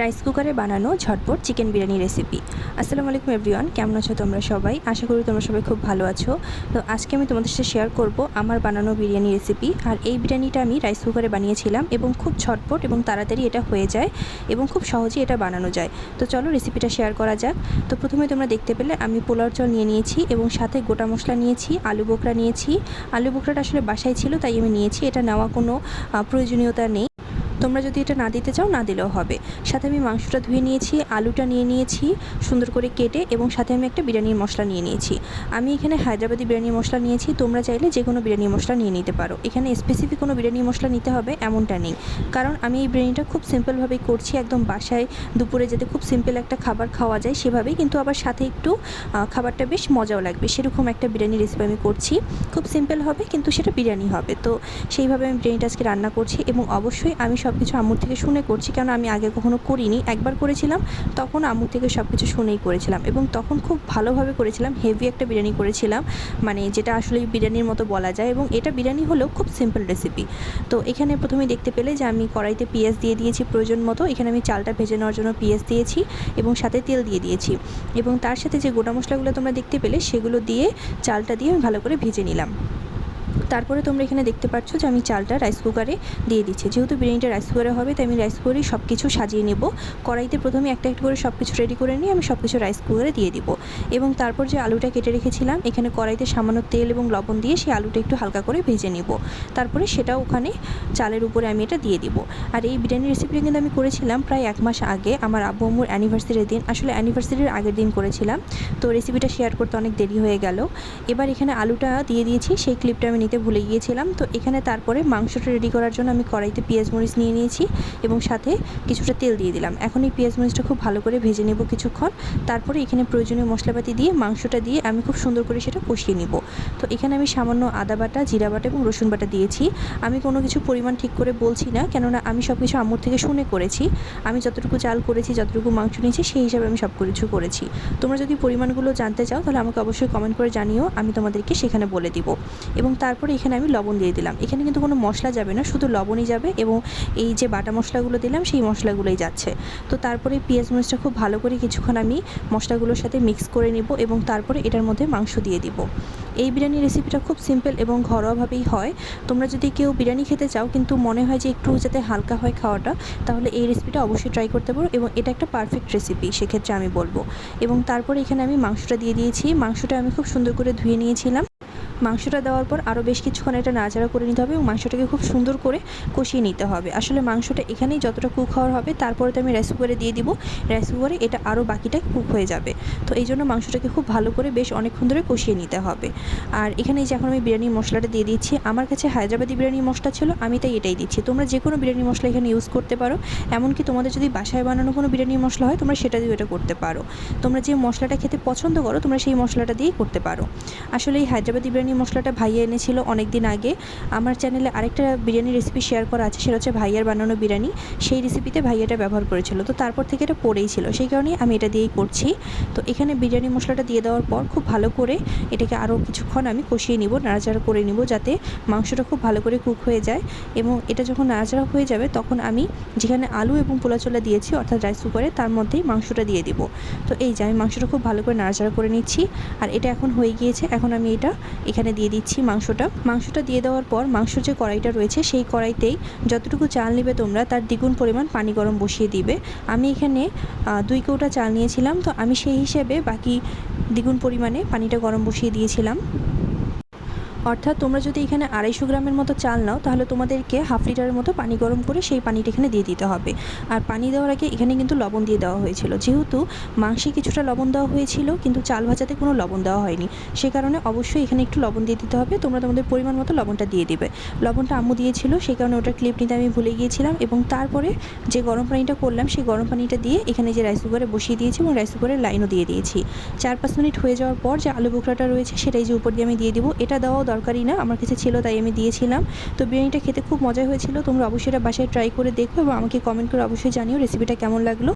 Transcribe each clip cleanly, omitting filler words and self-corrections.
Rice কুকারে বানানো ঝটপট চিকেন বিরিয়ানি রেসিপি। আসসালামু আলাইকুম এভরিওয়ান, কেমন আছো তোমরা সবাই? আশা করি তোমরা সবাই খুব ভালো আছো। তো আজকে আমি তোমাদের সাথে শেয়ার করব আমার বানানো বিরিয়ানি রেসিপি। আর এই বিরিয়ানিটা আমি রাইস কুকারে বানিয়েছিলাম এবং খুব ঝটপট এবং তাড়াতাড়ি এটা হয়ে যায় এবং খুব সহজেই এটা বানানো যায়। তো চলো রেসিপিটা শেয়ার করা যাক। তো প্রথমে তোমরা দেখতে পেলে আমি পোলাওর চাল নিয়ে নিয়েছি এবং সাথে গোটা মশলা নিয়েছি, আলু বোখরা নিয়েছি। আলু বোখরাটা আসলে বাসায় ছিল তাই আমি নিয়েছি, এটা নেওয়া কোনো প্রয়োজনীয়তা নেই। তোমরা যদি এটা না দিতে চাও না দিলেও হবে। সাথে আমি মাংসটা ধুয়ে নিয়েছি, আলুটা নিয়ে নিয়েছি সুন্দর করে কেটে, এবং সাথে আমি একটা বিরিয়ানির মশলা নিয়ে নিয়েছি। আমি এখানে হায়দ্রাবাদি বিরিয়ানির মশলা নিয়েছি, তোমরা চাইলে যে কোনো বিরিয়ানির মশলা নিয়ে নিতে পারো। এখানে স্পেসিফিক কোনো বিরিয়ানির মশলা নিতে হবে এমনটা নেই, কারণ আমি এই বিরিয়ানিটা খুব সিম্পলভাবেই করছি, একদম বাসায় দুপুরে যাতে খুব সিম্পল একটা খাবার খাওয়া যায় সেভাবেই, কিন্তু আবার সাথে একটু খাবারটা বেশ মজাও লাগবে সেরকম একটা বিরিয়ানি রেসিপি আমি করছি। খুব সিম্পল হবে কিন্তু সেটা বিরিয়ানি হবে। তো সেইভাবে আমি বিরিয়ানিটা আজকে রান্না করছি এবং অবশ্যই আমি সব কিছু আম্মুর থেকে শুনে করছি, কারণ আমি আগে কখনো করিনি। একবার করেছিলাম, তখন আম্মুর থেকে সব কিছু শুনেই করেছিলাম এবং তখন খুব ভালোভাবে করেছিলাম। হেভি একটা বিরিয়ানি করেছিলাম, মানে যেটা আসলে বিরিয়ানির মতো বলা যায়, এবং এটা বিরিয়ানি হলেও খুব সিম্পল রেসিপি। তো এখানে প্রথমে দেখতে পেলে যে আমি কড়াইতে পেঁয়াজ দিয়ে দিয়েছি প্রয়োজন মতো। এখানে আমি চালটা ভেজে নেওয়ার জন্য পেঁয়াজ দিয়েছি এবং সাথে তেল দিয়ে দিয়েছি, এবং তার সাথে যে গোটা মশলাগুলো তোমরা দেখতে পেলে সেগুলো দিয়ে চালটা দিয়ে আমি ভালো করে ভেজে নিলাম। তারপরে তোমরা এখানে দেখতে পাচ্ছ যে আমি চালটা রাইস কুকারে দিয়ে দিচ্ছি। যেহেতু বিরিয়ানিটা রাইস কুকারে হবে তাই আমি রাইস কুকারেই সব কিছু সাজিয়ে নেব। কড়াইতে প্রথমে একটা একটা করে সব কিছু রেডি করে নিয়ে আমি সব কিছু রাইস কুকারে দিয়ে দিব, এবং তারপর যে আলুটা কেটে রেখেছিলাম এখানে কড়াইতে সামান্য তেল এবং লবণ দিয়ে সেই আলুটা একটু হালকা করে ভেজে নেব। তারপরে সেটাও ওখানে চালের উপরে আমি এটা দিয়ে দিব। আর এই বিরিয়ানি রেসিপিটা কিন্তু আমি করেছিলাম প্রায় 1 মাস আগে, আমার আব্বু আম্মুর অ্যানিভার্সারির দিন, আসলে অ্যানিভার্সারির আগের দিন করেছিলাম। তো রেসিপিটা শেয়ার করতে অনেক দেরি হয়ে গেল। এবার এখানে আলুটা দিয়ে দিয়েছি, সেই ক্লিপটা আমি নিতে ভুলে গিয়েছিলাম। তো এখানে তারপরে মাংসটা রেডি করার জন্য আমি কড়াইতে পেঁয়াজ মরিচ নিয়ে নিয়েছি এবং সাথে কিছুটা তেল দিয়ে দিলাম। এখন এই পেঁয়াজ মরিচটা খুব ভালো করে ভেজে নেব কিছুক্ষণ। তারপরে এখানে প্রয়োজনীয় মশলাপাতি দিয়ে মাংসটা দিয়ে আমি খুব সুন্দর করে সেটা কষিয়ে নিব। তো এখানে আমি সামান্য আদা বাটা, জিরা বাটা এবং রসুন বাটা দিয়েছি। আমি কোনো কিছু পরিমাণ ঠিক করে বলছি না, কেননা আমি সব কিছু আম্মুর থেকে শুনে করেছি। আমি যতটুকু চাল করেছি, যতটুকু মাংস নিয়েছি সেই হিসাবে আমি সব কিছু করেছি। তোমরা যদি পরিমাণগুলো জানতে চাও তাহলে আমাকে অবশ্যই কমেন্ট করে জানিও, আমি তোমাদেরকে সেখানে বলে দিব। এবং তারপরে এখানে আমি লবণ দিয়ে দিলাম। এখানে কিন্তু কোনো মশলা যাবে না, শুধু লবণই যাবে, এবং এই যে বাটা মশলাগুলো দিলাম সেই মশলাগুলোই যাচ্ছে। তো তারপরে পেঁয়াজ মরিচটা খুব ভালো করে কিছুক্ষণ আমি মশলাগুলোর সাথে মিক্স করে নেব এবং তারপরে এটার মধ্যে মাংস দিয়ে দিব। এই বিরিয়ানি রেসিপিটা খুব সিম্পল এবং ঘরোয়াভাবেই হয়। তোমরা যদি কেউ বিরিয়ানি খেতে চাও কিন্তু মনে হয় যে একটু যাতে হালকা হয় খাওয়াটা, তাহলে এই রেসিপিটা অবশ্যই ট্রাই করতে পারো, এবং এটা একটা পারফেক্ট রেসিপি সেক্ষেত্রে আমি বলবো। এবং তারপরে এখানে আমি মাংসটা দিয়ে দিয়েছি। মাংসটা আমি খুব সুন্দর করে ধুয়ে নিয়েছিলাম। মাংসটা দেওয়ার পর আরও বেশ কিছুক্ষণ এটা নাড়াচাড়া করে নিতে হবে এবং মাংসটাকে খুব সুন্দর করে কষিয়ে নিতে হবে। আসলে মাংসটা এখানেই যতটা কুক হওয়ার হবে, তারপরে তো আমি রাইস কুকারে দিয়ে দিব। রাইস কুকারে এটা আরও বাকিটা কুক হয়ে যাবে। তো এই জন্য মাংসটাকে খুব ভালো করে বেশ অনেকক্ষণ ধরে কষিয়ে নিতে হবে। আর এখানে যে এখন আমি বিরিয়ানির মশলাটা দিয়ে দিচ্ছি, আমার কাছে হায়দ্রাবাদি বিরিয়ানির মশলা ছিল, আমি তাই এটাই দিচ্ছি। তোমরা যে কোনো বিরিয়ানি মশলা এখানে ইউজ করতে পারো, এমনকি তোমাদের যদি বাসায় বানানো কোনো বিরিয়ানির মশলা হয় তোমরা সেটা দিয়েও এটা করতে পারো। তোমরা যে মশলাটা খেতে পছন্দ করো তোমরা সেই মশলাটা দিয়েই করতে পারো। আসলে এই হায়দ্রাবাদি বিরিয়ানি মশলাটা ভাইয়া এনেছিল অনেক দিন আগে। আমার চ্যানেলে আরেকটা বিরিয়ানি রেসিপি শেয়ার করা আছে, সেটা হচ্ছে ভাইয়ার বানানো বিরিয়ানি। সেই রেসিপিতে ভাইয়া এটা ব্যবহার করেছিল, তো তারপর থেকে এটা পড়েই ছিল, সেই কারণেই আমি এটা দিয়েই করছি। তো এখানে বিরিয়ানি মশলাটা দিয়ে দেওয়ার পর খুব ভালো করে এটাকে আরও কিছুক্ষণ আমি কষিয়ে নিব, নাড়াচাড়া করে নিব, যাতে মাংসটা খুব ভালো করে কুক হয়ে যায়। এবং এটা যখন নাড়াচাড়া হয়ে যাবে তখন আমি যেখানে আলু এবং পোলা ছোলা দিয়েছি অর্থাৎ রাইস কুকারে, তার মধ্যেই মাংসটা দিয়ে দিব। তো এই যে আমি মাংসটা খুব ভালো করে নাড়াচাড়া করে নিচ্ছি। আর এটা এখন হয়ে গিয়েছে, এখন আমি এটা এখানে দিয়ে দিচ্ছি মাংসটা দিয়ে দেওয়ার পর মাংসর যে কড়াইটা রয়েছে সেই কড়াইতেই যতটুকু চাল নেবে তোমরা তার দ্বিগুণ পরিমাণ পানি গরম বসিয়ে দিবে। আমি এখানে 2 কৌটা চাল নিয়েছিলাম, তো আমি সেই হিসেবে বাকি দ্বিগুণ পরিমাণে পানিটা গরম বসিয়ে দিয়েছিলাম। অর্থাৎ তোমরা যদি এখানে 250 গ্রামের মতো চাল নাও তাহলে তোমাদেরকে হাফ লিটারের মতো পানি গরম করে সেই পানিটা এখানে দিয়ে দিতে হবে। আর পানি দেওয়ার আগে এখানে কিন্তু লবণ দিয়ে দেওয়া হয়েছিল, যেহেতু মাংসে কিছুটা লবণ দেওয়া হয়েছিল কিন্তু চাল ভাজাতে কোনো লবণ দেওয়া হয়নি, সে কারণে অবশ্যই এখানে একটু লবণ দিয়ে দিতে হবে। তোমরা তোমাদের পরিমাণ মতো লবণটা দিয়ে দিবে। লবণটা আম্মু দিয়েছিল, সেই কারণে ওটা ক্লিপ নিতে আমি ভুলে গিয়েছিলাম। এবং তারপরে যে গরম পানিটা করলাম সেই গরম পানিটা দিয়ে এখানে যে রাইস কুকারে বসিয়ে দিয়েছি এবং রাইস কুকারের লাইনও দিয়ে দিয়েছি। 4-5 মিনিট হয়ে যাওয়ার পর যে আলু বোখরাটা রয়েছে সেটাই যে উপর দিয়ে আমি দিয়ে দিব। এটা দেওয়া দরকারি না, আমার কাছে ছিল তাই আমি দিয়েছিলাম। তো বিরিয়ানিটা খেতে খুব মজা হয়েছিল। তোমরা অবশ্যই এটা বাসায় ট্রাই করে দেখো এবং আমাকে কমেন্ট করে অবশ্যই জানিও রেসিপিটা কেমন লাগলো।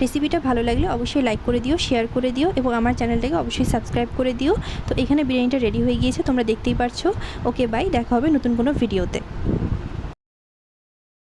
রেসিপিটা ভালো লাগলে অবশ্যই লাইক করে দিও, শেয়ার করে দিও এবং আমার চ্যানেলটাকে অবশ্যই সাবস্ক্রাইব করে দিও। তো এখানে বিরিয়ানিটা রেডি হয়ে গিয়েছে, তোমরা দেখতেই পারছো। ওকে বাই, দেখা হবে নতুন কোনো ভিডিওতে।